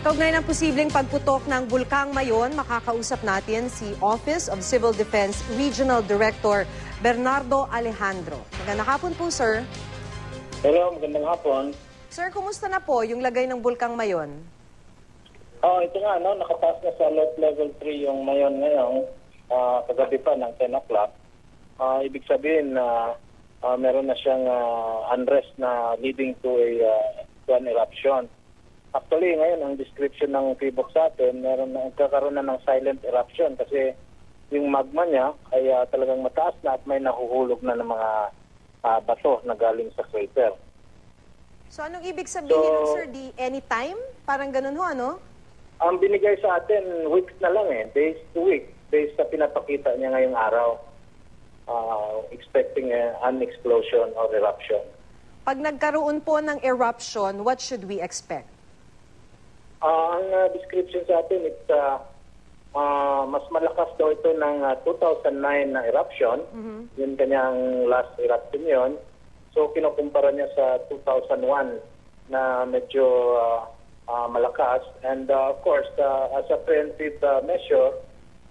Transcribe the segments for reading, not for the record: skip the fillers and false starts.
Kaugnay ng posibleng pagputok ng Bulkang Mayon, makakausap natin si Office of Civil Defense Regional Director Bernardo Alejandro. Magandang hapon po, sir. Hello, magandang hapon. Sir, kumusta na po yung lagay ng Bulkang Mayon? Ito nga, nakataas na sa alert level 3 yung Mayon ngayon, kagabi pa ng 10 o'clock. Ibig sabihin na meron na siyang unrest na leading to an eruption. Actually, ngayon, ang description ng PHIVOC sa atin, nagkakaroon na ng silent eruption kasi yung magma niya ay talagang mataas na at may nahuhulog na ng mga bato na galing sa crater. So, anong ibig sabihin sir? Di anytime? Parang ganun ho, ano? Ang binigay sa atin, weeks na lang days to week, based sa pinapakita niya ngayong araw, expecting an explosion or eruption. Pag nagkaroon po ng eruption, what should we expect? Ang description sa atin, mas malakas daw ito ng 2009 na eruption. Yung kanyang last eruption yun. So, kinukumpara niya sa 2001 na medyo malakas. And of course, as a preemptive measure,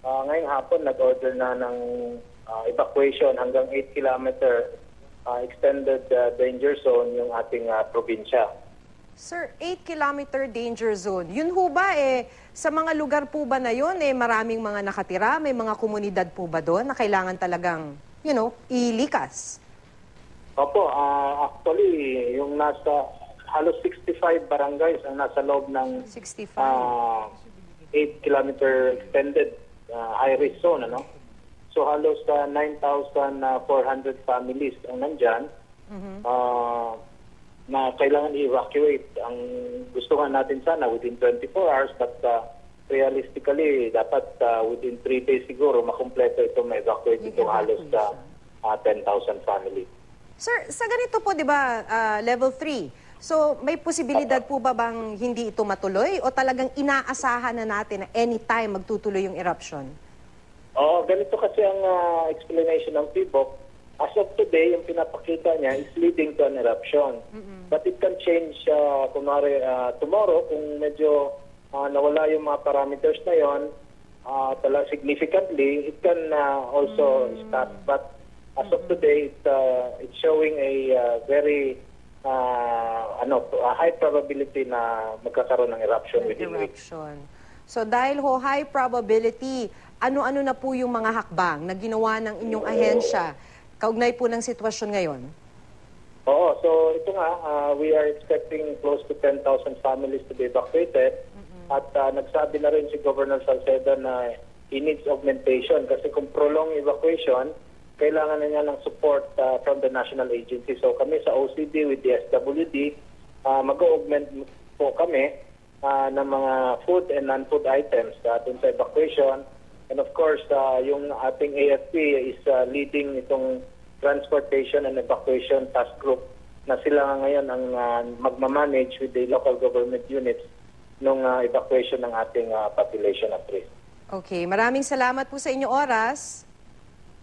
ngayong hapon nag-order na ng evacuation hanggang 8 kilometer extended danger zone yung ating probinsya. Sir, 8-kilometer danger zone. Yun ho ba sa mga lugar po ba na yun maraming mga nakatira, may mga komunidad po ba doon na kailangan talagang, ilikas? Opo, actually, yung nasa halos 65 barangays ang nasa loob ng 65. 8-kilometer extended high-risk zone, So halos 9,400 families ang nandyan. Na kailangan i-evacuate. Ang gusto nga natin sana within 24 hours but realistically dapat within 3 days siguro makumpleto ito, ma-evacuate ito halos 10,000 families. Sir, sa ganito po, di ba, level 3, so may posibilidad po ba bang hindi ito matuloy o talagang inaasahan na natin na anytime magtutuloy yung eruption? Ganito kasi ang explanation ng PHIVOC. As of today, yung pinapakita niya is leading to an eruption. But it can change, tomorrow, kung medyo nawala yung mga parameters na yon, significantly, it can also start. But as of today, it's showing a very high probability na magkakaroon ng eruption within weeks. So dahil high probability, ano-ano na po yung mga hakbang na ginawa ng inyong ahensya kaugnay po ng sitwasyon ngayon? So ito nga, we are expecting close to 10,000 families to be evacuated. At nagsabi na rin si Governor Salceda na he needs augmentation kasi kung prolonged evacuation, kailangan na niya ng support from the national agency. So kami sa OCD with the SWD, mag-augment po kami ng mga food and non-food items dun sa evacuation. And of course, yung ating AFP is leading itong transportation and evacuation task group na sila ngayon ang magmamanage with the local government units nung evacuation ng ating population at risk. Okay, maraming salamat po sa inyong oras.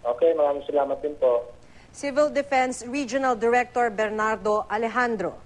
Okay, maraming salamat din po. Civil Defense Regional Director Bernardo Alejandro.